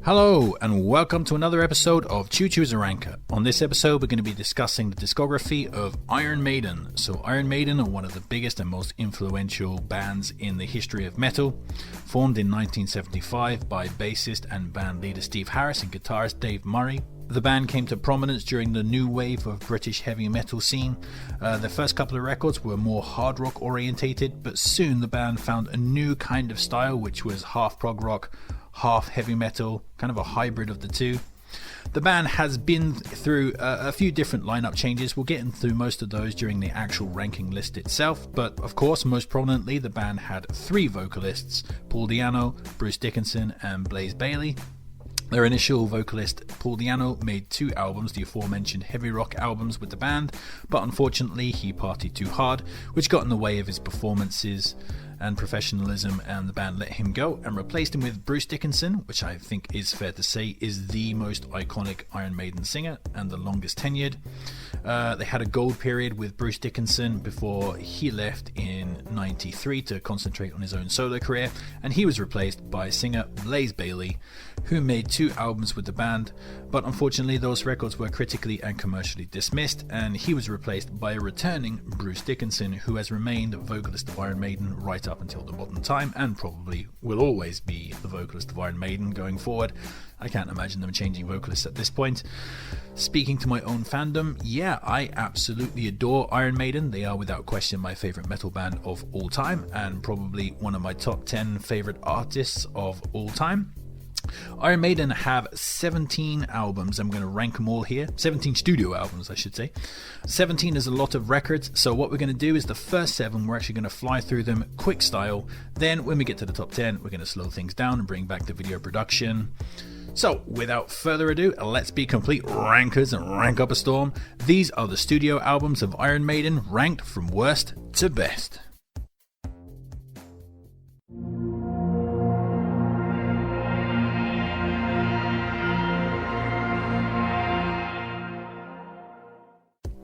Hello and welcome to another episode of Chuchu's Ranker. On this episode we're going to be discussing the discography of Iron Maiden. So Iron Maiden are one of the biggest and most influential bands in the history of metal. Formed in 1975 by bassist and band leader Steve Harris and guitarist Dave Murray. The band came to prominence during the new wave of British heavy metal scene. The first couple of records were more hard rock orientated, but soon the band found a new kind of style which was half prog rock, half heavy metal, kind of a hybrid of the two. The band has been through a few different lineup changes. We'll get into most of those during the actual ranking list itself, but of course most prominently the band had three vocalists, Paul Di'Anno, Bruce Dickinson and Blaze Bayley. Their initial vocalist, Paul Di'Anno, made two albums, the aforementioned heavy rock albums with the band, but unfortunately he partied too hard, which got in the way of his performances and professionalism, and the band let him go and replaced him with Bruce Dickinson, which I think is fair to say is the most iconic Iron Maiden singer and the longest tenured. They had a gold period with Bruce Dickinson before he left in '93 to concentrate on his own solo career, and he was replaced by singer Blaze Bayley, who made two albums with the band, but unfortunately those records were critically and commercially dismissed, and he was replaced by a returning Bruce Dickinson, who has remained vocalist of Iron Maiden right up until the modern time, and probably will always be the vocalist of Iron Maiden going forward. I can't imagine them changing vocalists at this point. Speaking to my own fandom, yeah, I absolutely adore Iron Maiden. They are without question my favourite metal band of all time, and probably one of my top 10 favourite artists of all time. Iron Maiden have 17 albums. I'm going to rank them all here. 17 studio albums, I should say. 17 is a lot of records, so what we're going to do is the first 7, we're actually going to fly through them quick style. Then when we get to the top 10, we're going to slow things down and bring back the video production. So, without further ado, let's be complete rankers and rank up a storm. These are the studio albums of Iron Maiden, ranked from worst to best.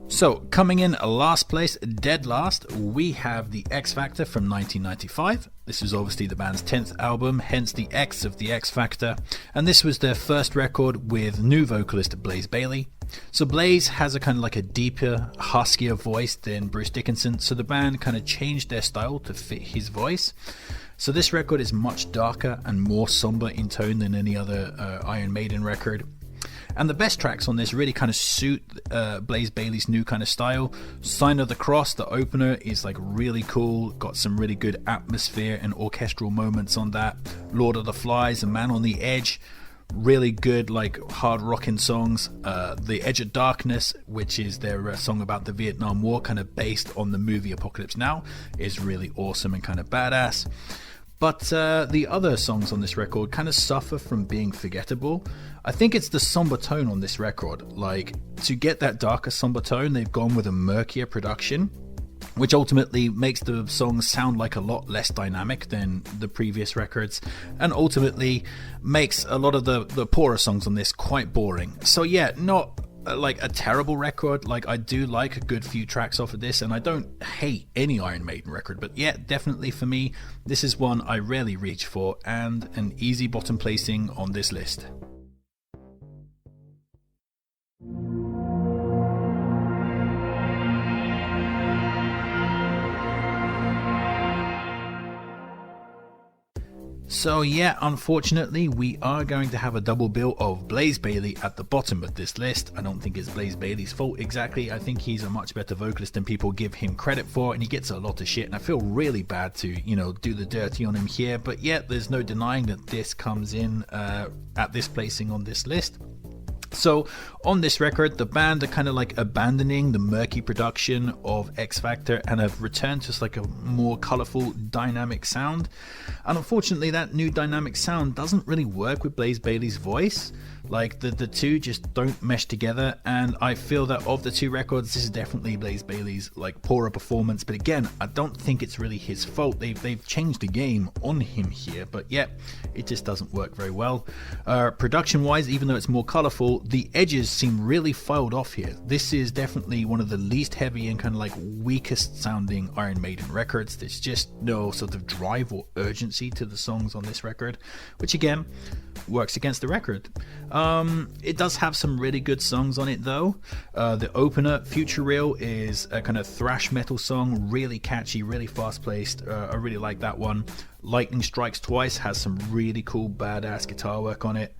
So, coming in last place, dead last, we have The X Factor from 1995. This was obviously the band's 10th album, hence the X of The X Factor. And this was their first record with new vocalist Blaze Bayley. So Blaze has a kind of like a deeper, huskier voice than Bruce Dickinson, so the band kind of changed their style to fit his voice. So this record is much darker and more somber in tone than any other Iron Maiden record. And the best tracks on this really kind of suit Blaze Bayley's new kind of style. Sign of the Cross, the opener, is like really cool. Got some really good atmosphere and orchestral moments on that. Lord of the Flies, A Man on the Edge, really good like hard rocking songs. The Edge of Darkness, which is their song about the Vietnam War, kind of based on the movie Apocalypse Now, is really awesome and kind of badass. But the other songs on this record kind of suffer from being forgettable. I think it's the somber tone on this record. Like, to get that darker somber tone, they've gone with a murkier production, which ultimately makes the songs sound like a lot less dynamic than the previous records, and ultimately makes a lot of the poorer songs on this quite boring. So yeah, not like a terrible record. Like, I do like a good few tracks off of this, and I don't hate any Iron Maiden record, but yeah, definitely for me this is one I rarely reach for, and an easy bottom placing on this list. So yeah, unfortunately we are going to have a double bill of Blaze Bayley at the bottom of this list. I don't think it's Blaze Bayley's fault exactly. I think he's a much better vocalist than people give him credit for, and he gets a lot of shit, and I feel really bad to, do the dirty on him here. But yeah, there's no denying that this comes in at this placing on this list. So on this record, the band are kind of like abandoning the murky production of X Factor and have returned to just like a more colourful, dynamic sound. And unfortunately, that new dynamic sound doesn't really work with Blaze Bayley's voice. Like, the two just don't mesh together, and I feel that of the two records, this is definitely Blaze Bayley's like poorer performance. But again, I don't think it's really his fault. They've changed the game on him here, but yeah, it just doesn't work very well. Production wise, even though it's more colourful, the edges seem really filed off here. This is definitely one of the least heavy and kind of like weakest sounding Iron Maiden records. There's just no sort of drive or urgency to the songs on this record, which again, works against the record. It does have some really good songs on it though. The opener, Future Real, is a kind of thrash metal song, really catchy, really fast paced. I really like that one. Lightning Strikes Twice has some really cool badass guitar work on it.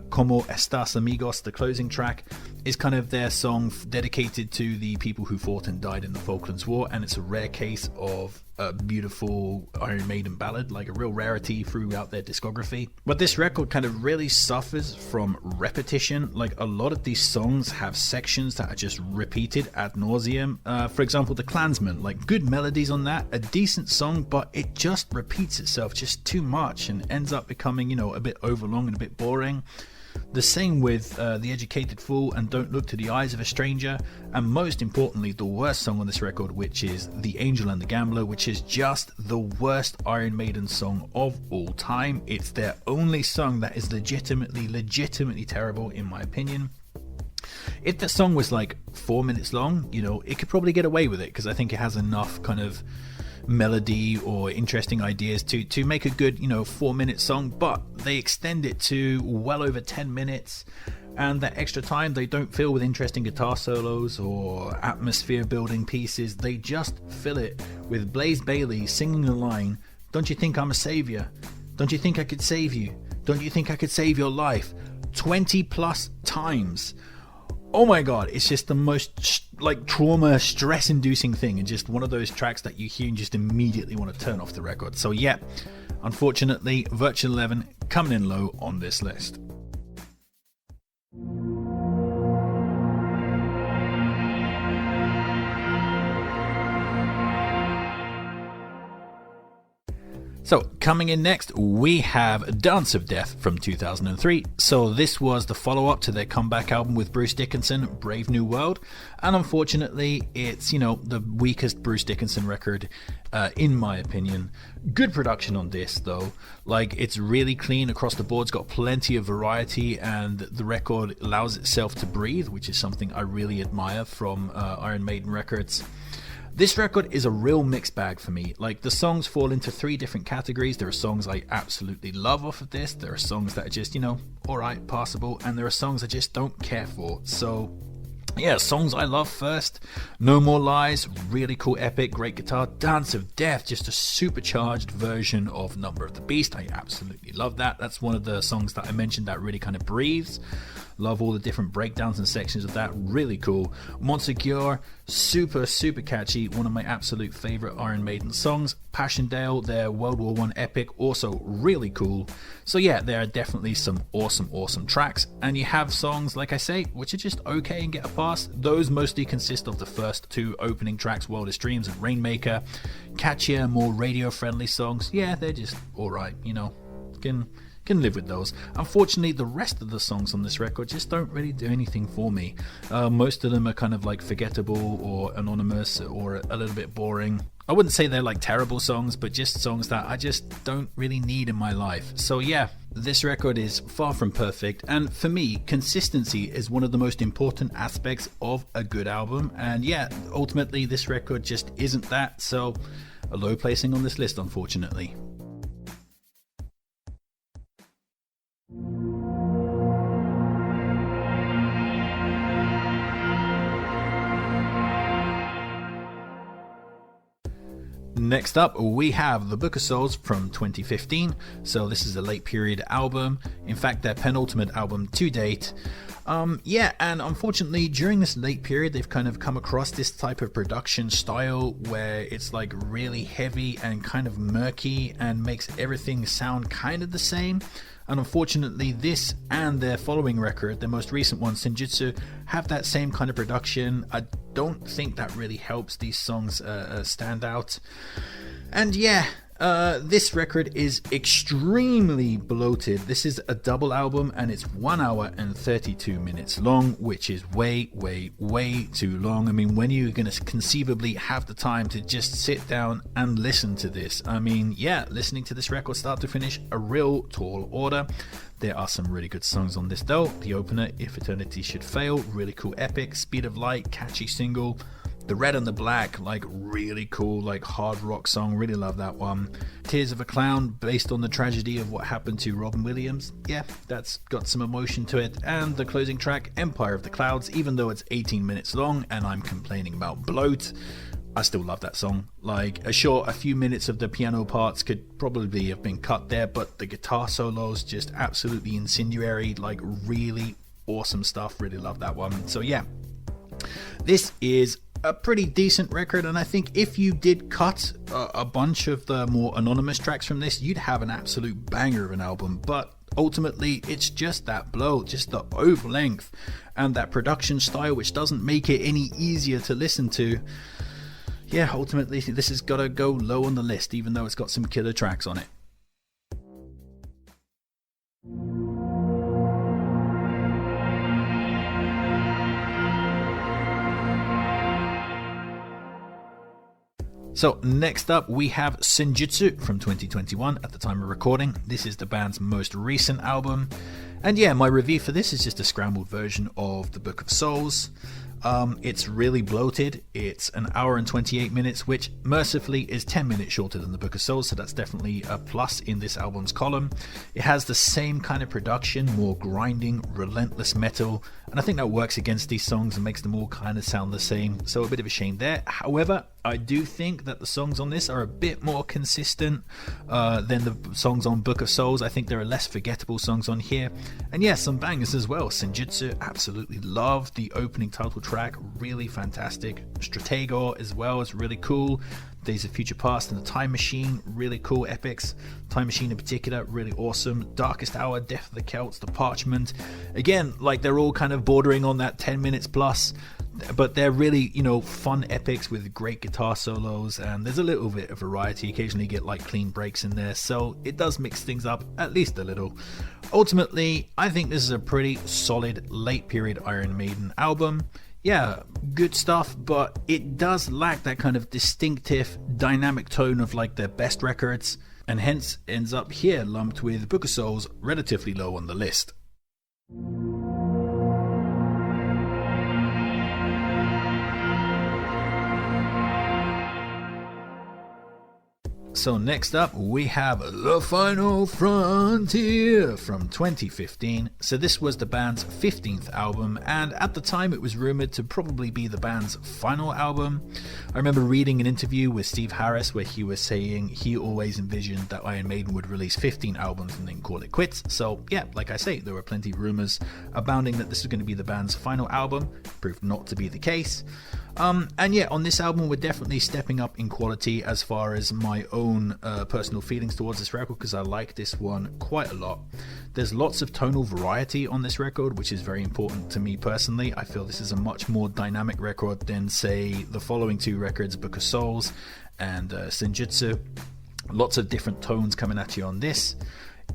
Como Estas Amigos, the closing track, is kind of their song dedicated to the people who fought and died in the Falklands War, and it's a rare case of a beautiful Iron Maiden ballad, like a real rarity throughout their discography. But this record kind of really suffers from repetition. Like, a lot of these songs have sections that are just repeated ad nauseum. For example, The Klansman, like, good melodies on that, a decent song, but it just repeats itself just too much and ends up becoming, you know, a bit overlong and a bit boring. The same with The Educated Fool and Don't Look to the Eyes of a Stranger, and most importantly, the worst song on this record, which is The Angel and the Gambler, which is just the worst Iron Maiden song of all time. It's their only song that is legitimately terrible, in my opinion. If that song was like 4 minutes long, you know, it could probably get away with it, because I think it has enough kind of melody or interesting ideas to make a good, you know, 4-minute song, but they extend it to well over 10 minutes, and that extra time they don't fill with interesting guitar solos or atmosphere building pieces. They just fill it with Blaze Bayley singing the line, "Don't you think I'm a savior? Don't you think I could save you? Don't you think I could save your life?" 20 plus times. Oh my god, it's just the most like trauma, stress-inducing thing, and just one of those tracks that you hear and just immediately want to turn off the record. So yeah, unfortunately, Virtual 11 coming in low on this list. So, coming in next, we have Dance of Death from 2003. So this was the follow-up to their comeback album with Bruce Dickinson, Brave New World. And unfortunately, it's, you know, the weakest Bruce Dickinson record, in my opinion. Good production on this, though. Like, it's really clean across the board. It's got plenty of variety, and the record allows itself to breathe, which is something I really admire from Iron Maiden records. This record is a real mixed bag for me. Like, the songs fall into 3 different categories. There are songs I absolutely love off of this. There are songs that are just, you know, alright, passable. And there are songs I just don't care for. So, yeah, songs I love first. No More Lies, really cool epic, great guitar. Dance of Death, just a supercharged version of Number of the Beast. I absolutely love that. That's one of the songs that I mentioned that really kind of breathes. Love all the different breakdowns and sections of that. Really cool. Montségur, super catchy. One of my absolute favorite Iron Maiden songs. Passchendaele, their World War I epic, also really cool. So yeah, there are definitely some awesome tracks. And you have songs, like I say, which are just okay and get a pass. Those mostly consist of the first 2 opening tracks, Wildest Dreams and Rainmaker. Catchier, more radio-friendly songs. Yeah, they're just alright, you know. Can live with those. Unfortunately, the rest of the songs on this record just don't really do anything for me. Most of them are kind of like forgettable or anonymous or a little bit boring. I wouldn't say they're like terrible songs, but just songs that I just don't really need in my life. So yeah, this record is far from perfect, and for me, consistency is one of the most important aspects of a good album, and yeah, ultimately this record just isn't that, so a low placing on this list, unfortunately. Next up, we have The Book of Souls from 2015. So this is a late period album. In fact, their penultimate album to date. Yeah, and unfortunately, during this late period, they've kind of come across this type of production style where it's like really heavy and kind of murky and makes everything sound kind of the same. And unfortunately, this and their following record, their most recent one, Senjutsu, have that same kind of production. I don't think that really helps these songs stand out. And yeah, this record is extremely bloated. This is a double album and it's 1 hour and 32 minutes long, which is way too long. I mean, when are you going to conceivably have the time to just sit down and listen to this? I mean, yeah, listening to this record start to finish, a real tall order. There are some really good songs on this though. The opener, If Eternity Should Fail, really cool epic. Speed of Light, catchy single. The Red and the Black, like really cool, like hard rock song, really love that one. Tears of a Clown, based on the tragedy of what happened to Robin Williams, yeah, that's got some emotion to it. And the closing track, Empire of the Clouds, even though it's 18 minutes long and I'm complaining about bloat, I still love that song. Like, sure, a few minutes of the piano parts could probably have been cut there, but the guitar solos just absolutely incendiary, like really awesome stuff. Really love that one. So yeah, this is a pretty decent record, and I think if you did cut a bunch of the more anonymous tracks from this, you'd have an absolute banger of an album. But ultimately, it's just that blow, just the over length and that production style, which doesn't make it any easier to listen to. Yeah, ultimately this has got to go low on the list, even though it's got some killer tracks on it. So next up we have Senjutsu from 2021 at the time of recording. This is the band's most recent album. And yeah, my review for this is just a scrambled version of the Book of Souls. It's really bloated. It's an hour and 28 minutes, which mercifully is 10 minutes shorter than the Book of Souls, so that's definitely a plus in this album's column. It has the same kind of production, more grinding, relentless metal, and I think that works against these songs and makes them all kind of sound the same, so a bit of a shame there. However, I do think that the songs on this are a bit more consistent than the songs on Book of Souls. I think there are less forgettable songs on here, and yeah, some bangers as well. Senjutsu, absolutely love the opening title track, really fantastic. Stratego as well is really cool. Days of Future Past and the Time Machine, really cool epics. Time Machine in particular, really awesome. Darkest Hour, Death of the Celts, The Parchment. Again, like they're all kind of bordering on that 10 minutes plus, but they're really, you know, fun epics with great guitar solos, and there's a little bit of variety. Occasionally you get like clean breaks in there, so it does mix things up at least a little. Ultimately, I think this is a pretty solid late period Iron Maiden album. Yeah, good stuff, but it does lack that kind of distinctive, dynamic tone of like their best records, and hence ends up here lumped with Book of Souls relatively low on the list. So next up we have The Final Frontier from 2015. So this was the band's 15th album, and at the time it was rumored to probably be the band's final album. I remember reading an interview with Steve Harris where he was saying he always envisioned that Iron Maiden would release 15 albums and then call it quits. So yeah, like I say, there were plenty of rumors abounding that this was going to be the band's final album. Proved not to be the case. And yeah, on this album we're definitely stepping up in quality as far as my own personal feelings towards this record, because I like this one quite a lot. There's lots of tonal variety on this record, which is very important to me personally. I feel this is a much more dynamic record than, say, the following two records, Book of Souls and Senjutsu. Lots of different tones coming at you on this.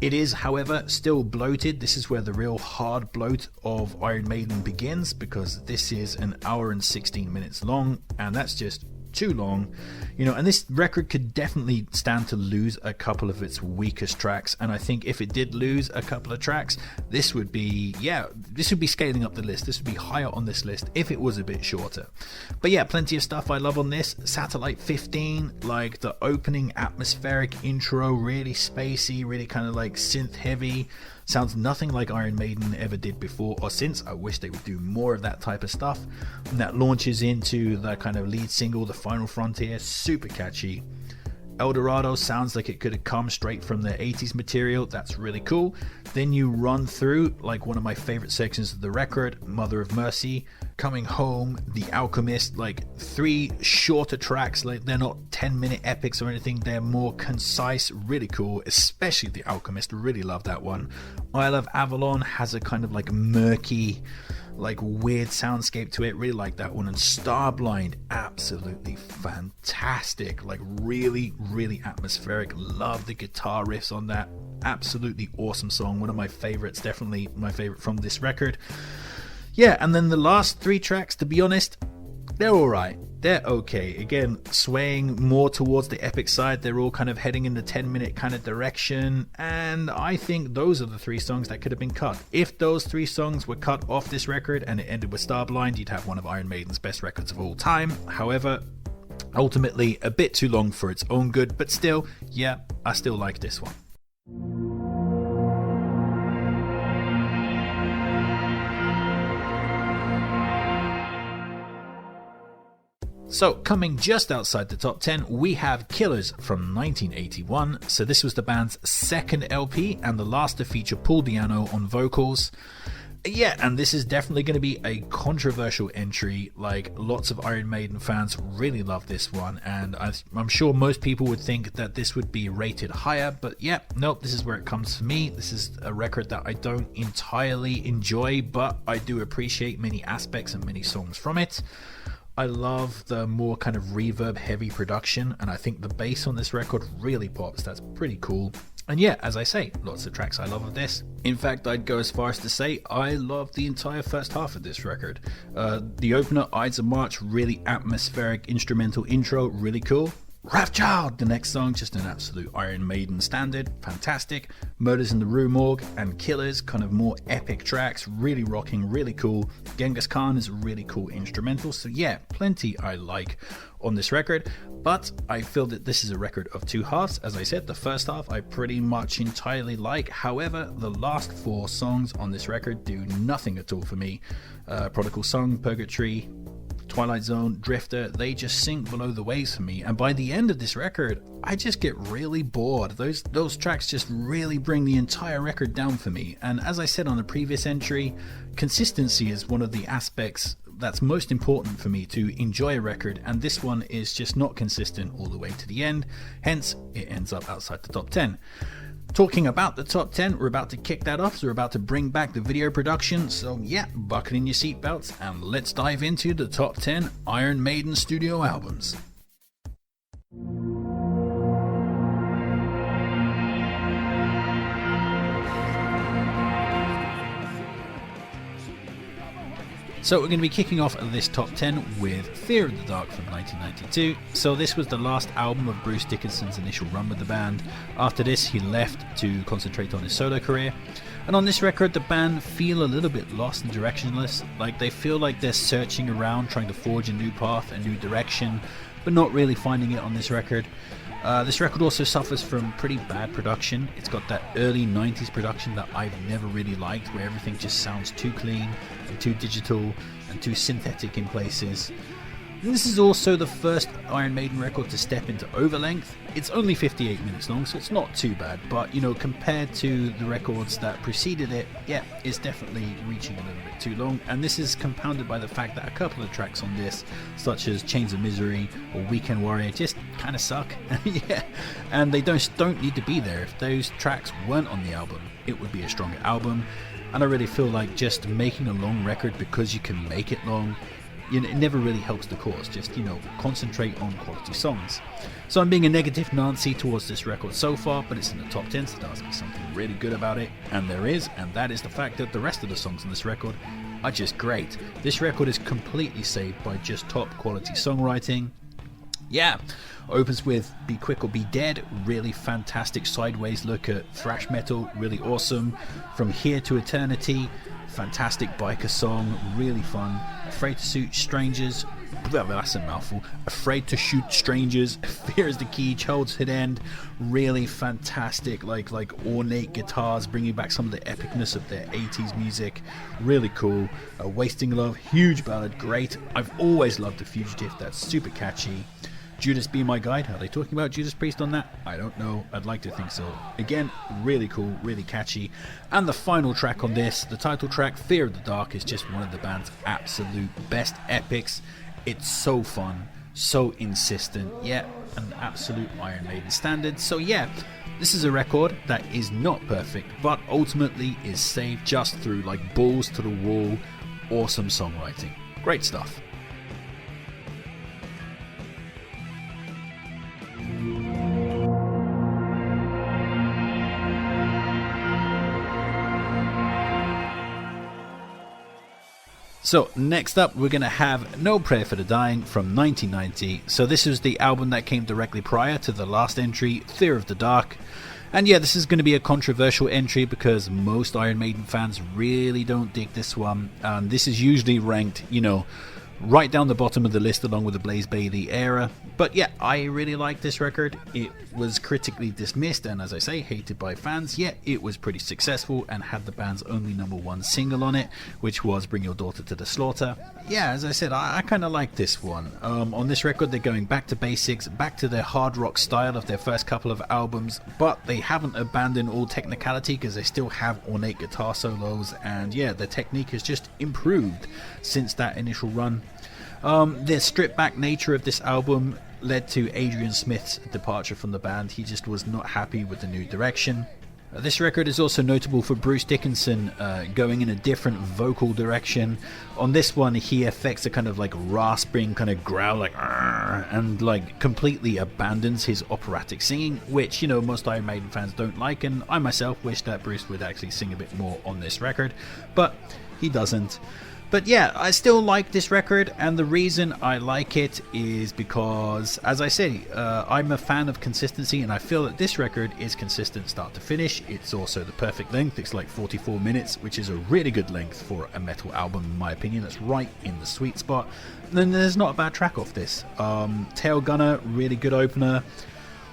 It is, however, still bloated. This is where the real hard bloat of Iron Maiden begins, because this is an hour and 16 minutes long, and that's just too long, you know. And this record could definitely stand to lose a couple of its weakest tracks, and I think if it did lose a couple of tracks, this would be scaling up the list. This would be higher on this list if it was a bit shorter. But yeah, plenty of stuff I love on this. Satellite 15, like the opening atmospheric intro, really spacey, really kind of like synth heavy. Sounds nothing like Iron Maiden ever did before or since. I wish they would do more of that type of stuff. And that launches into the kind of lead single, The Final Frontier, super catchy. El Dorado sounds like it could have come straight from the 80s material. That's really cool. Then you run through like one of my favorite sections of the record, Mother of Mercy, Coming Home, The Alchemist, like three shorter tracks. Like they're not 10-minute epics or anything. They're more concise, really cool, especially The Alchemist. Really love that one. Isle of Avalon has a kind of like murky, like weird soundscape to it. Really like that one. And Starblind, absolutely fantastic, like really atmospheric. Love the guitar riffs on that. Absolutely awesome song, one of my favorites, definitely my favorite from this record. Yeah, and then the last three tracks, to be honest, they're alright. They're okay. Again, swaying more towards the epic side. They're all kind of heading in the 10-minute kind of direction. And I think those are the 3 songs that could have been cut. If those 3 songs were cut off this record and it ended with Starblind, you'd have one of Iron Maiden's best records of all time. However, ultimately a bit too long for its own good. But still, yeah, I still like this one. So, coming just outside the top 10, we have Killers from 1981. So this was the band's second LP and the last to feature Paul Di'Anno on vocals. Yeah, and this is definitely going to be a controversial entry. Like, lots of Iron Maiden fans really love this one, and I'm sure most people would think that this would be rated higher, but yeah, nope, this is where it comes for me. This is a record that I don't entirely enjoy, but I do appreciate many aspects and many songs from it. I love the more kind of reverb heavy production, and I think the bass on this record really pops. That's pretty cool. And yeah, as I say, lots of tracks I love of this. In fact, I'd go as far as to say I love the entire first half of this record. The opener, Ides of March, really atmospheric instrumental intro, really cool. Wrathchild, the next song, just an absolute Iron Maiden standard, fantastic. Murders in the Rue Morgue and Killers, kind of more epic tracks, really rocking, really cool. Genghis Khan is a really cool instrumental, so yeah, plenty I like on this record, but I feel that this is a record of 2 halves. As I said, the first half I pretty much entirely like, however, the last 4 songs on this record do nothing at all for me. Prodigal Son, Purgatory, Twilight Zone, Drifter, they just sink below the waves for me, and by the end of this record I just get really bored. Those tracks just really bring the entire record down for me, and as I said on the previous entry, consistency is one of the aspects that's most important for me to enjoy a record, and this one is just not consistent all the way to the end, hence it ends up outside the top 10. Talking about the top 10, we're about to kick that off, so we're about to bring back the video production, so yeah, buckle in your seatbelts and let's dive into the top 10 Iron Maiden studio albums. So we're going to be kicking off this top 10 with Fear of the Dark from 1992. So this was the last album of Bruce Dickinson's initial run with the band. After this he left to concentrate on his solo career. And on this record the band feel a little bit lost and directionless. Like they feel like they're searching around trying to forge a new path, a new direction, but not really finding it on this record. This record also suffers from pretty bad production. It's got that early 90s production that I've never really liked, where everything just sounds too clean and too digital and too synthetic in places. And this is also the first Iron Maiden record to step into overlength. It's only 58 minutes long, so it's not too bad, but you know, compared to the records that preceded it, yeah, it's definitely reaching a little bit too long. And this is compounded by the fact that a couple of tracks on this, such as Chains of Misery or Weekend Warrior, just kind of suck. Yeah, and they don't need to be there. If those tracks weren't on the album, it would be a stronger album. And I really feel like just making a long record because you can make it long, you know, it never really helps the cause. Just, you know, concentrate on quality songs. So I'm being a negative Nancy towards this record so far, but it's in the top 10, so there must be something really good about it, and there is, and that is the fact that the rest of the songs on this record are just great. This record is completely saved by just top quality songwriting. Yeah, opens with Be Quick or Be Dead, really fantastic sideways look at thrash metal, really awesome. From Here to Eternity, fantastic biker song, really fun. Afraid to Shoot Strangers, that's a mouthful. Afraid to Shoot Strangers, Fear is the Key, Child's Head End, really fantastic, like ornate guitars, bringing back some of the epicness of their 80s music, really cool. Wasting Love, huge ballad, great. I've always loved The Fugitive, that's super catchy. Judas Be My Guide, are they talking about Judas Priest on that? I don't know, I'd like to think so. Again, really cool, really catchy. And the final track on this, the title track, Fear of the Dark, is just one of the band's absolute best epics. It's so fun, so insistent, yeah, an absolute Iron Maiden standard. So yeah, this is a record that is not perfect, but ultimately is saved just through like balls to the wall, awesome songwriting. Great stuff. So next up, we're going to have No Prayer for the Dying from 1990. So this is the album that came directly prior to the last entry, Fear of the Dark. And yeah, this is going to be a controversial entry because most Iron Maiden fans really don't dig this one. This is usually ranked, right down the bottom of the list along with the Blaze Bayley era. But yeah, I really like this record. It was critically dismissed and, as I say, hated by fans, yet it was pretty successful and had the band's only #1 single on it, which was Bring Your Daughter to the Slaughter. Yeah, as I said, I kind of like this one. On this record, they're going back to basics, back to their hard rock style of their first couple of albums, but they haven't abandoned all technicality because they still have ornate guitar solos, and yeah, the technique has just improved since that initial run. The stripped back nature of this album led to Adrian Smith's departure from the band. He just was not happy with the new direction. This record is also notable for Bruce Dickinson going in a different vocal direction. On this one, he affects a kind of like rasping kind of growl, like and like completely abandons his operatic singing, which most Iron Maiden fans don't like, and I myself wish that Bruce would actually sing a bit more on this record, but he doesn't. But yeah, I still like this record, and the reason I like it is because, as I say, I'm a fan of consistency, and I feel that this record is consistent start to finish. It's also the perfect length. It's like 44 minutes, which is a really good length for a metal album, in my opinion. That's right in the sweet spot. Then there's not a bad track off this. Tail Gunner, really good opener.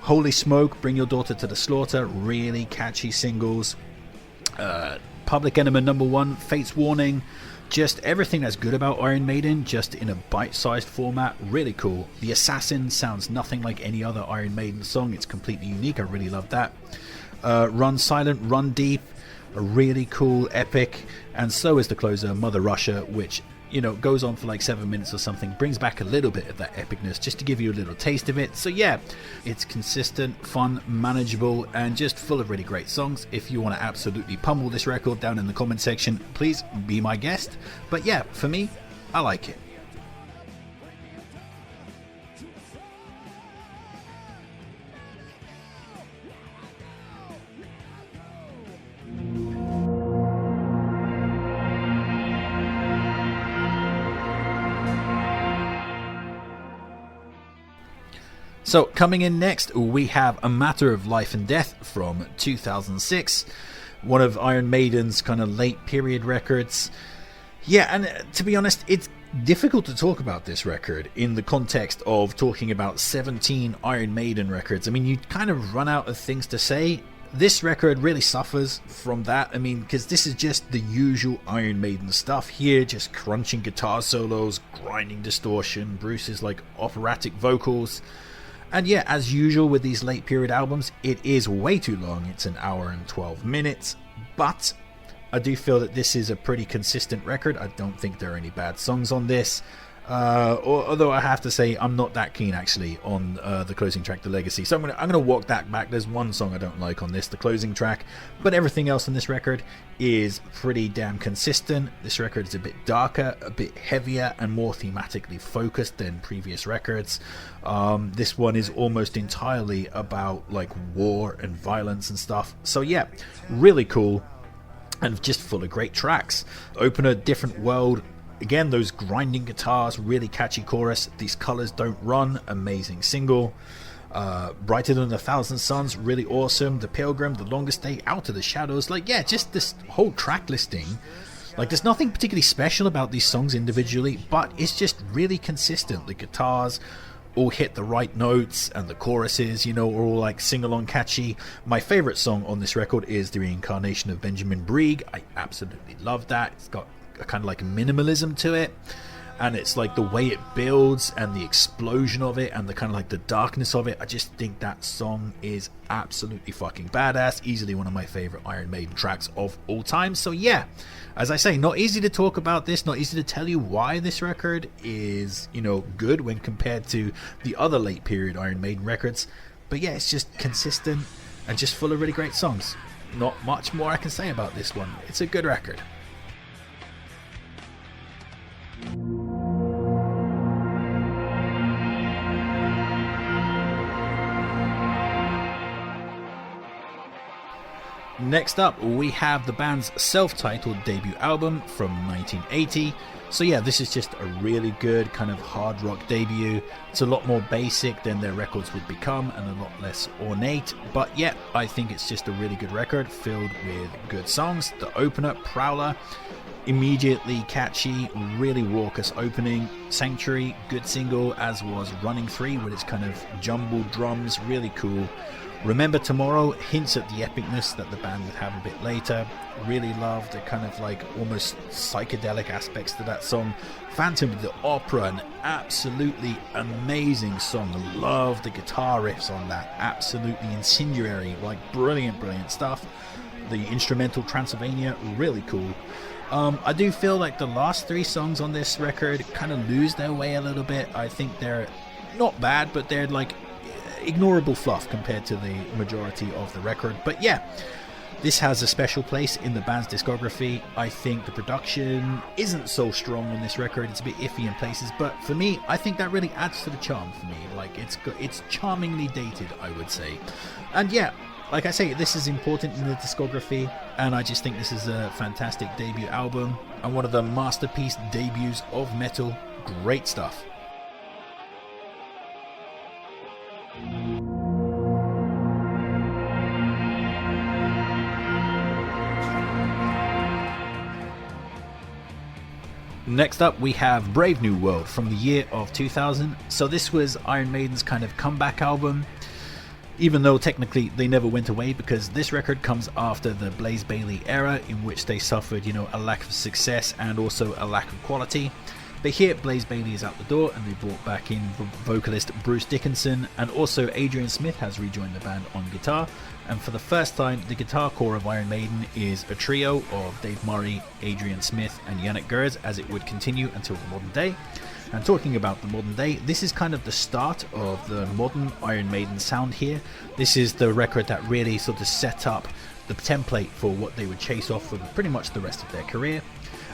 Holy Smoke, Bring Your Daughter to the Slaughter, really catchy singles. Public Enemy #1, Fate's Warning. Just everything that's good about Iron Maiden, just in a bite-sized format, really cool. The Assassin sounds nothing like any other Iron Maiden song, it's completely unique, I really love that. Run Silent, Run Deep, a really cool epic, and so is the closer, Mother Russia, which goes on for like 7 minutes or something, brings back a little bit of that epicness just to give you a little taste of it. So yeah, it's consistent, fun, manageable, and just full of really great songs. If you want to absolutely pummel this record, down in the comment section, please be my guest. But yeah, for me, I like it. So coming in next, we have A Matter of Life and Death from 2006, one of Iron Maiden's kind of late period records. Yeah, and to be honest, it's difficult to talk about this record in the context of talking about 17 Iron Maiden records. I mean, you kind of run out of things to say. This record really suffers from that. I mean, because this is just the usual Iron Maiden stuff here, just crunching guitar solos, grinding distortion, Bruce's like operatic vocals. And yeah, as usual with these late period albums, it is way too long. It's an hour and 12 minutes. But I do feel that this is a pretty consistent record. I don't think there are any bad songs on this. Although I have to say I'm not that keen actually on the closing track, The Legacy. So I'm gonna walk that back. There's one song I don't like on this, the closing track. But everything else on this record is pretty damn consistent. This record is a bit darker, a bit heavier, and more thematically focused than previous records. This one is almost entirely about like war and violence and stuff. So yeah, really cool and just full of great tracks. Opener, Different World. Again, those grinding guitars, really catchy chorus. These Colors Don't Run, amazing single. Brighter Than 1,000 Suns, really awesome. The Pilgrim, The Longest Day, Out of the Shadows. Like, yeah, just this whole track listing. Like, there's nothing particularly special about these songs individually, but it's just really consistent. The guitars all hit the right notes, and the choruses, are all like sing-along catchy. My favorite song on this record is The Reincarnation of Benjamin Brieg. I absolutely love that. It's got a kind of like minimalism to it, and it's like the way it builds and the explosion of it and the kind of like the darkness of it. I just think that song is absolutely fucking badass. Easily one of my favorite Iron Maiden tracks of all time. So yeah, as I say, not easy to talk about this, not easy to tell you why this record is good when compared to the other late period Iron Maiden records, but yeah, it's just consistent and just full of really great songs. Not much more I can say about this one. It's a good record. Next up, we have the band's self-titled debut album from 1980. So yeah, this is just a really good kind of hard rock debut. It's a lot more basic than their records would become and a lot less ornate. But yeah, I think it's just a really good record filled with good songs. The opener, Prowler, immediately catchy, really raucous opening. Sanctuary, good single, as was Running Free with its kind of jumbled drums, really cool. Remember Tomorrow hints at the epicness that the band would have a bit later. Really love the kind of like almost psychedelic aspects to that song. Phantom of the Opera, an absolutely amazing song. Love the guitar riffs on that. Absolutely incendiary, like brilliant stuff. The instrumental Transylvania, really cool. I do feel like the last three songs on this record kind of lose their way a little bit. I think they're not bad, but they're like ignorable fluff compared to the majority of the record. But yeah, this has a special place in the band's discography. I think the production isn't so strong on this record. It's a bit iffy in places, but for me, I think that really adds to the charm for me. Like it's charmingly dated, I would say. And yeah, like I say, this is important in the discography, and I just think this is a fantastic debut album and one of the masterpiece debuts of metal. Great stuff. Next up, we have Brave New World from the year of 2000. So this was Iron Maiden's kind of comeback album, even though technically they never went away, because this record comes after the Blaze Bayley era, in which they suffered, a lack of success and also a lack of quality. But here, Blaze Bayley is out the door, and they brought back in vocalist Bruce Dickinson, and also Adrian Smith has rejoined the band on guitar. And for the first time, the guitar core of Iron Maiden is a trio of Dave Murray, Adrian Smith, and Yannick Gers, as it would continue until the modern day. And talking about the modern day, this is kind of the start of the modern Iron Maiden sound here. This is the record that really sort of set up the template for what they would chase off for pretty much the rest of their career.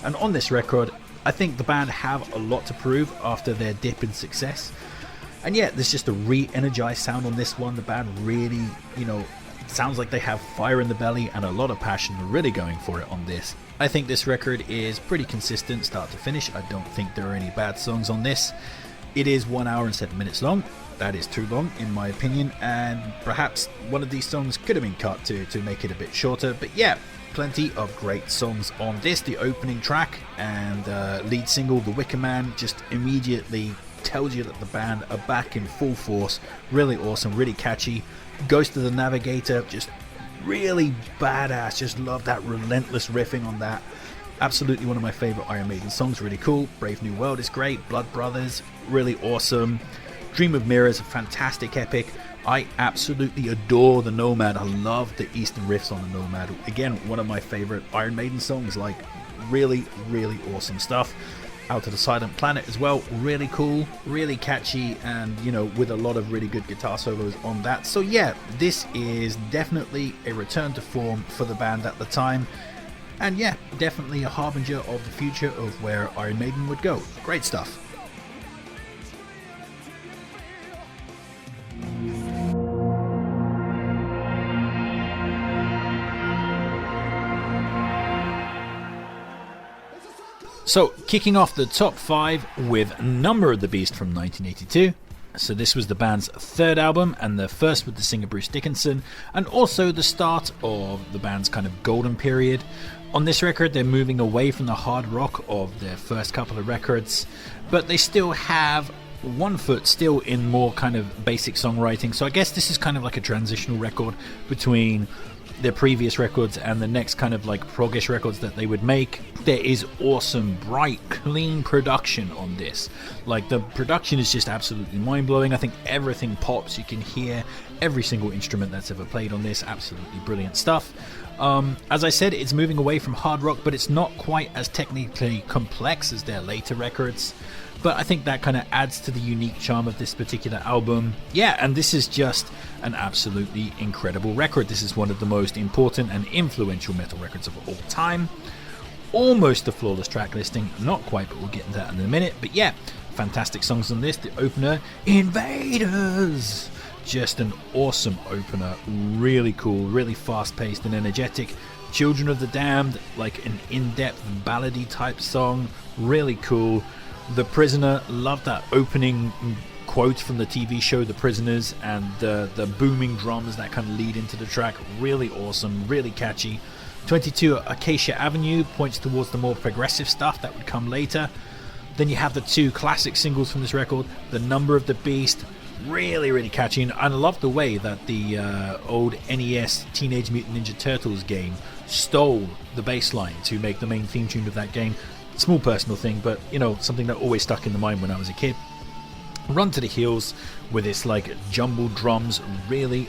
And on this record, I think the band have a lot to prove after their dip in success. And yeah, there's just a re-energized sound on this one. The band really, sounds like they have fire in the belly and a lot of passion, really going for it on this. I think this record is pretty consistent start to finish. I don't think there are any bad songs on this. It is 1 hour and 7 minutes long. That is too long in my opinion, and perhaps one of these songs could have been cut to make it a bit shorter. But yeah, plenty of great songs on this. The opening track and lead single, The Wicker Man, just immediately tells you that the band are back in full force. Really awesome, really catchy. Ghost of the Navigator, just really badass. Just love that relentless riffing on that. Absolutely one of my favorite Iron Maiden songs, really cool. Brave New World is great. Blood Brothers, really awesome. Dream of Mirrors, a fantastic epic. I absolutely adore the Nomad. I love the Eastern riffs on the Nomad. Again, one of my favorite Iron Maiden songs. Like, really awesome stuff. Out to the Silent Planet as well, really cool, really catchy, and with a lot of really good guitar solos on that. So yeah, this is definitely a return to form for the band at the time, and yeah, definitely a harbinger of the future of where Iron Maiden would go. Great stuff. So, kicking off the top 5 with Number of the Beast from 1982. So this was the band's third album, and the first with the singer Bruce Dickinson, and also the start of the band's kind of golden period. On this record, they're moving away from the hard rock of their first couple of records, but they still have one foot still in more kind of basic songwriting. So I guess this is kind of like a transitional record between their previous records and the next kind of like proggish records that they would make. There is awesome, bright, clean production on this. Like, the production is just absolutely mind-blowing. I think everything pops. You can hear every single instrument that's ever played on this. Absolutely brilliant stuff. As I said, it's moving away from hard rock, but it's not quite as technically complex as their later records. But I think that kind of adds to the unique charm of this particular album. Yeah, and this is just an absolutely incredible record. This is one of the most important and influential metal records of all time. Almost a flawless track listing. Not quite, but we'll get into that in a minute. But yeah, fantastic songs on this. The opener, Invaders. just an awesome opener, really cool, really fast-paced and energetic. Children of the Damned, like an in-depth ballady type song, really cool. The Prisoner, love that opening quote from the TV show The Prisoners, and the booming drums that kind of lead into the track, really awesome, really catchy. 22 Acacia Avenue points towards the more progressive stuff that would come later. Then you have the two classic singles from this record, The Number of the Beast, really catchy, and I love the way that the old NES Teenage Mutant Ninja Turtles game stole the bass line to make the main theme tune of that game. Small personal thing, but you know, something that always stuck in the mind when I was a kid. Run to the Hills with its like jumbled drums, really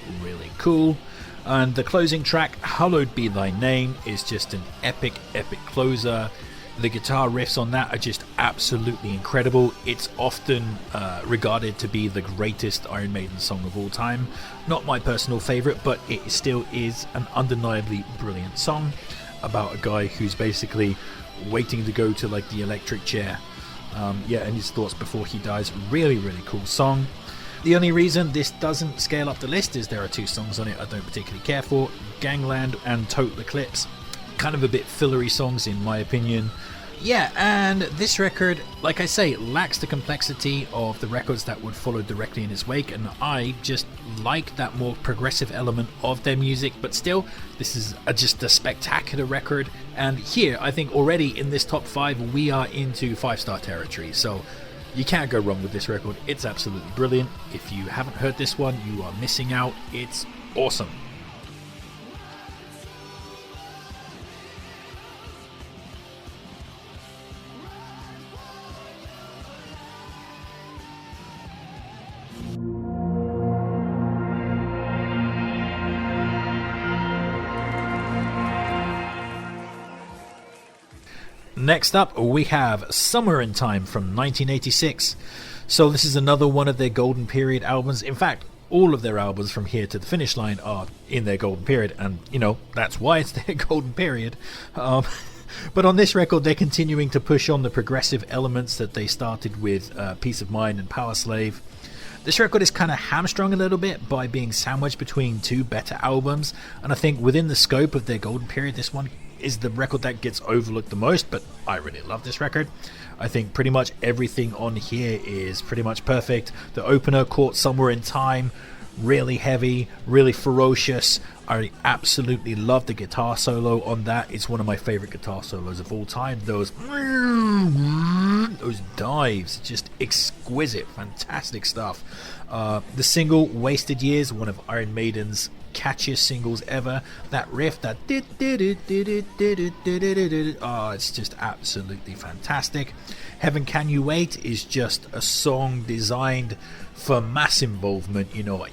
cool. And the closing track, Hallowed Be Thy Name, is just an epic closer. The guitar riffs on that are just absolutely incredible. It's often regarded to be the greatest Iron Maiden song of all time. Not my personal favourite, but it still is an undeniably brilliant song about a guy who's basically waiting to go to like the electric chair. And his thoughts before he dies. Really cool song. The only reason this doesn't scale up the list is there are two songs on it I don't particularly care for, Gangland and Total Eclipse. Kind of a bit fillery songs in my opinion. Yeah, and this record, like I say, lacks the complexity of the records that would follow directly in its wake, and I just like that more progressive element of their music, but still, this is just a spectacular record, and here, I think already in this top 5, we are into 5-star territory, so you can't go wrong with this record. It's absolutely brilliant. If you haven't heard this one, you are missing out. It's awesome. Next up, we have Summer in Time from 1986. So this is another one of their golden period albums. In fact, all of their albums from here to the finish line are in their golden period, and you know, that's why it's their golden period. But on this record, they're continuing to push on the progressive elements that they started with Peace of Mind and Power Slave. This record is kind of hamstrung a little bit by being sandwiched between two better albums, and I think within the scope of their golden period, this one is the record that gets overlooked the most, but I really love this record. I think pretty much everything on here is pretty much perfect. The opener, Caught Somewhere in Time, really heavy, really ferocious. I absolutely love the guitar solo on that. It's one of my favorite guitar solos of all time. Those dives, just exquisite, fantastic stuff. The single Wasted Years, one of Iron Maiden's catchiest singles ever. That riff, that it's just absolutely fantastic. Heaven Can You Wait is just a song designed for mass involvement, you know,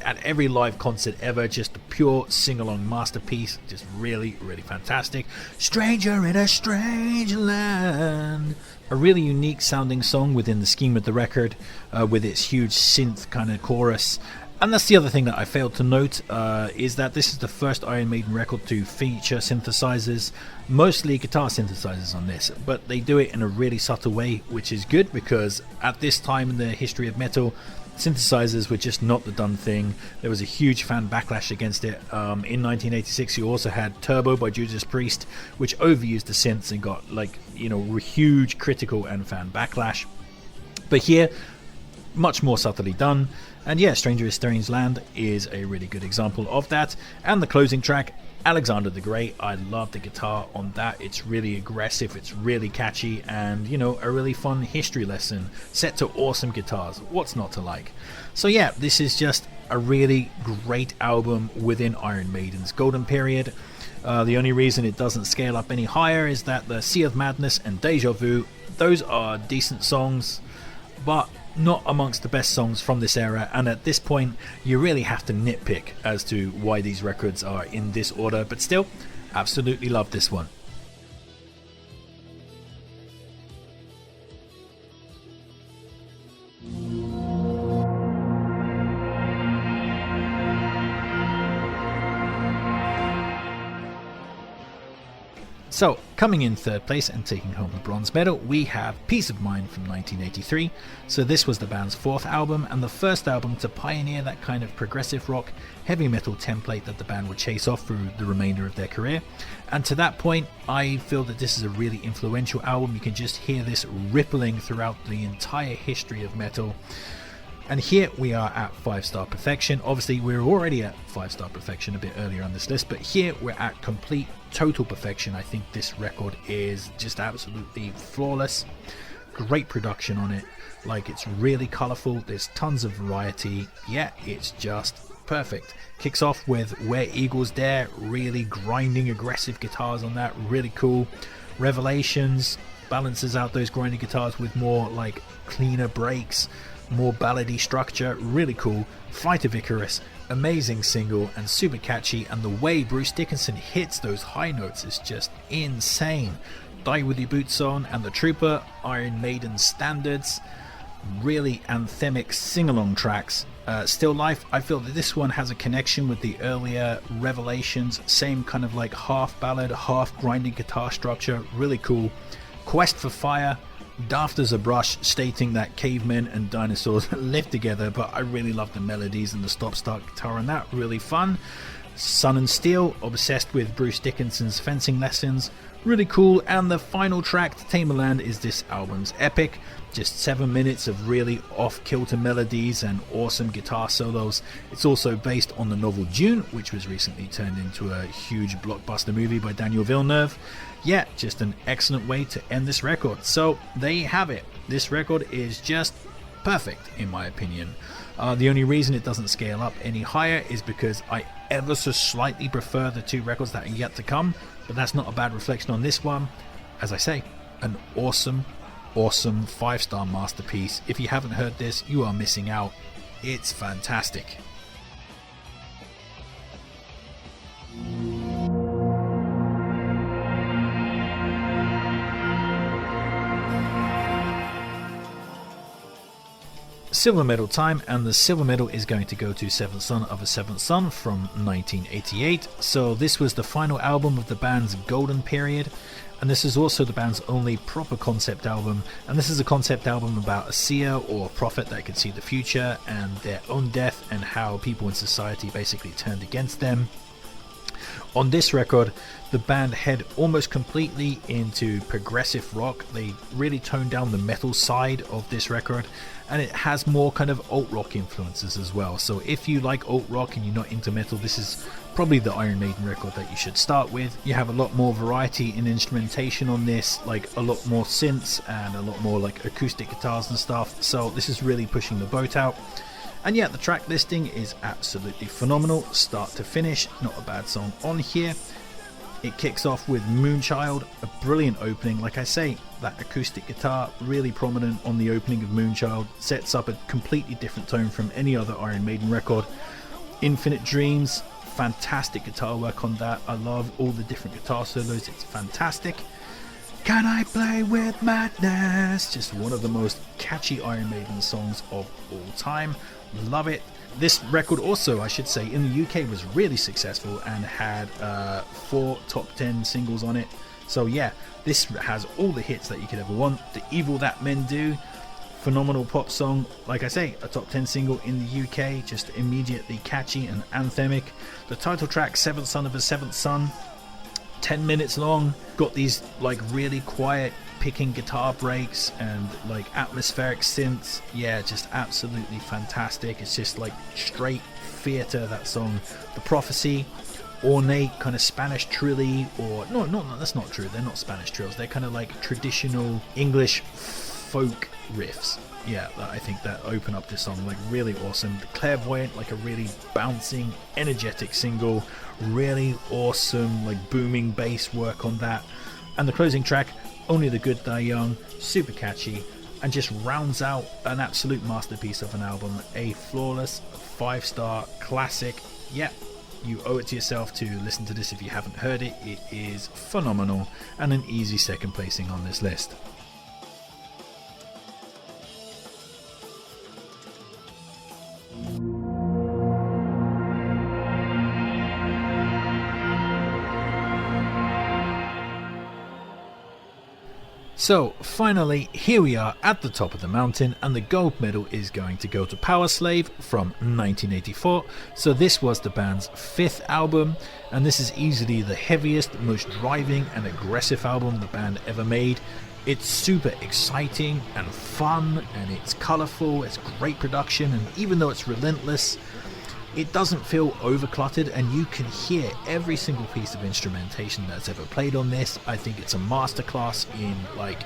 at every live concert ever, just a pure sing-along masterpiece, just really fantastic. Stranger in a Strange Land, a really unique sounding song within the scheme of the record, with its huge synth kind of chorus. And that's the other thing that I failed to note, is that this is the first Iron Maiden record to feature synthesizers, mostly guitar synthesizers on this, but they do it in a really subtle way, which is good because at this time in the history of metal, synthesizers were just not the done thing. There was a huge fan backlash against it. In 1986, you also had Turbo by Judas Priest, which overused the synths and got, like, you know, huge critical and fan backlash. But here, much more subtly done. And yeah, Stranger in a Strange Land is a really good example of that. And the closing track, Alexander the Great, I love the guitar on that. It's really aggressive, it's really catchy, and you know, a really fun history lesson set to awesome guitars. What's not to like? So yeah, this is just a really great album within Iron Maiden's golden period. The only reason it doesn't scale up any higher is that the Sea of Madness and Deja Vu, those are decent songs, but not amongst the best songs from this era, and at this point you really have to nitpick as to why these records are in this order, but still, absolutely love this one. So, coming in third place and taking home the bronze medal, we have Peace of Mind from 1983. So this was the band's fourth album and the first album to pioneer that kind of progressive rock, heavy metal template that the band would chase off through the remainder of their career. And to that point, I feel that this is a really influential album. You can just hear this rippling throughout the entire history of metal. And here we are at 5-star perfection. Obviously, we were already at 5-star perfection a bit earlier on this list, but here we're at complete, total perfection. I think this record is just absolutely flawless. Great production on it. Like, it's really colourful. There's tons of variety. Yeah, it's just perfect. Kicks off with Where Eagles Dare. Really grinding, aggressive guitars on that. Really cool. Revelations balances out those grinding guitars with more like cleaner breaks, more ballady structure. Really cool. Flight of Icarus, amazing single and super catchy, and the way Bruce Dickinson hits those high notes is just insane. Die With Your Boots On and The Trooper, Iron Maiden standards, really anthemic sing-along tracks. Still Life, I feel that this one has a connection with the earlier Revelations, same kind of like half ballad, half grinding guitar structure, really cool. Quest for Fire, daft as a brush, stating that cavemen and dinosaurs live together, but I really love the melodies and the stop-start guitar on that, really fun. Sun and Steel, obsessed with Bruce Dickinson's fencing lessons, really cool. And the final track, Tamerland, is this album's epic. Just 7 minutes of really off-kilter melodies and awesome guitar solos. It's also based on the novel Dune, which was recently turned into a huge blockbuster movie by Daniel Villeneuve. Yeah, just an excellent way to end this record. So there you have it. This record is just perfect in my opinion. The only reason it doesn't scale up any higher is because I ever so slightly prefer the two records that are yet to come, but that's not a bad reflection on this one. As I say, an awesome 5-star masterpiece. If you haven't heard this, you are missing out. It's fantastic. Silver medal time, and the silver medal is going to go to Seventh Son of a Seventh Son from 1988. So this was the final album of the band's golden period, and this is also the band's only proper concept album. And this is a concept album about a seer or prophet that could see the future and their own death and how people in society basically turned against them. On this record, the band head almost completely into progressive rock. They really toned down the metal side of this record, and it has more kind of alt rock influences as well. So if you like alt rock and you're not into metal, this is probably the Iron Maiden record that you should start with. You have a lot more variety in instrumentation on this, like a lot more synths and a lot more like acoustic guitars and stuff. So this is really pushing the boat out. And yeah, the track listing is absolutely phenomenal, start to finish. Not a bad song on here. It kicks off with Moonchild, a brilliant opening. Like I say, that acoustic guitar really prominent on the opening of Moonchild, sets up a completely different tone from any other Iron Maiden record. Infinite Dreams, fantastic guitar work on that. I love all the different guitar solos, it's fantastic. Can I Play With Madness? Just one of the most catchy Iron Maiden songs of all time. Love it. This record also, I should say, in the UK was really successful and had 4 top 10 singles on it. So yeah, this has all the hits that you could ever want. The Evil That Men Do, phenomenal pop song. Like I say, a top 10 single in the UK, just immediately catchy and anthemic. The title track, Seventh Son of a Seventh Son, 10 minutes long, got these like really quiet picking guitar breaks and like atmospheric synths. Yeah, just absolutely fantastic. It's just like straight theater, that song. The Prophecy, ornate kind of Spanish trilly, or no, that's not true, they're not Spanish trills, they're kind of like traditional English folk riffs. Yeah, I think that open up this song, like really awesome. The Clairvoyant, like a really bouncing, energetic single, really awesome like booming bass work on that. And the closing track, Only the Good Die Young, super catchy and just rounds out an absolute masterpiece of an album. A flawless 5-star classic. Yeah, you owe it to yourself to listen to this if you haven't heard it. It is phenomenal and an easy second placing on this list. So finally, here we are at the top of the mountain, and the gold medal is going to go to Power Slave from 1984. So this was the band's 5th album, and this is easily the heaviest, most driving and aggressive album the band ever made. It's super exciting and fun, and it's colourful, it's great production, and even though it's relentless, it doesn't feel overcluttered, and you can hear every single piece of instrumentation that's ever played on this. I think it's a masterclass in like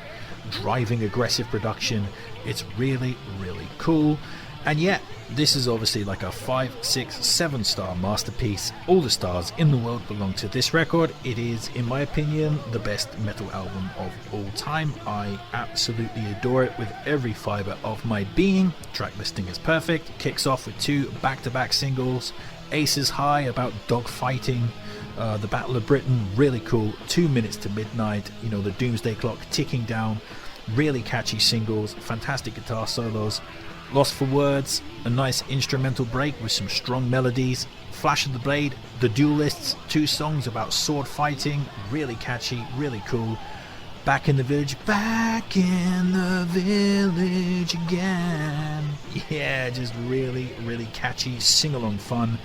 driving aggressive production. It's really, really cool. And yet, this is obviously like a 5, 6, 7 star masterpiece. All the stars in the world belong to this record. It is, in my opinion, the best metal album of all time. I absolutely adore it with every fibre of my being. Track listing is perfect. Kicks off with 2 back-to-back singles. Aces High about dogfighting. The Battle of Britain, really cool. 2 Minutes to Midnight. You know, the Doomsday Clock ticking down. Really catchy singles. Fantastic guitar solos. Lost for Words, a nice instrumental break with some strong melodies. Flash of the Blade, The Duelists, 2 songs about sword fighting, really catchy, really cool. Back in the Village, back in the village again. Yeah, just really, really catchy, sing-along fun.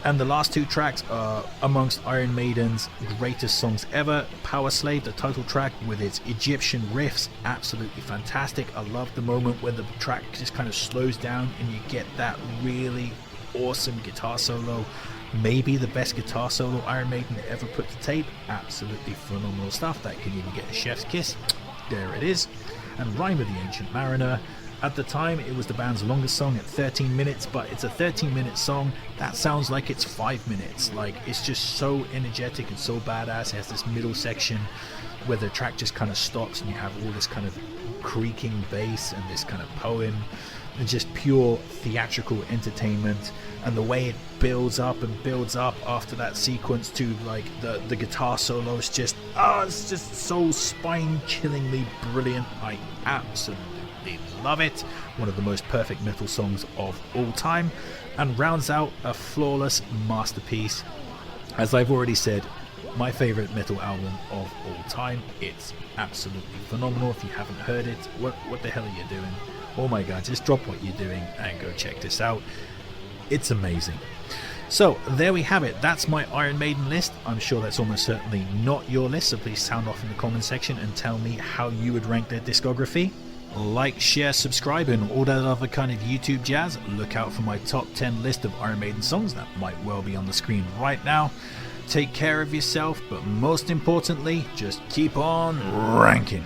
And the last 2 tracks are amongst Iron Maiden's greatest songs ever. Power Slave, the title track with its Egyptian riffs, absolutely fantastic. I love the moment when the track just kind of slows down and you get that really awesome guitar solo. Maybe the best guitar solo Iron Maiden ever put to tape. Absolutely phenomenal stuff. That can even get a chef's kiss. There it is. And Rhyme of the Ancient Mariner. At the time, it was the band's longest song at 13 minutes, but it's a 13-minute song that sounds like it's 5 minutes. Like, it's just so energetic and so badass. It has this middle section where the track just kind of stops and you have all this kind of creaking bass and this kind of poem and just pure theatrical entertainment. And the way it builds up and builds up after that sequence to like the guitar solo is just, it's just so spine-chillingly brilliant. I absolutely love it. One of the most perfect metal songs of all time, and rounds out a flawless masterpiece. As I've already said, my favorite metal album of all time. It's absolutely phenomenal. If you haven't heard it, what the hell are you doing? Oh my god, just drop what you're doing and go check this out. It's amazing. So there we have it. That's my Iron Maiden list. I'm sure that's almost certainly not your list, so please sound off in the comment section and tell me how you would rank their discography. Like, share, subscribe, and all that other kind of YouTube jazz. Look out for my top 10 list of Iron Maiden songs that might well be on the screen right now. Take care of yourself, but most importantly, just keep on ranking.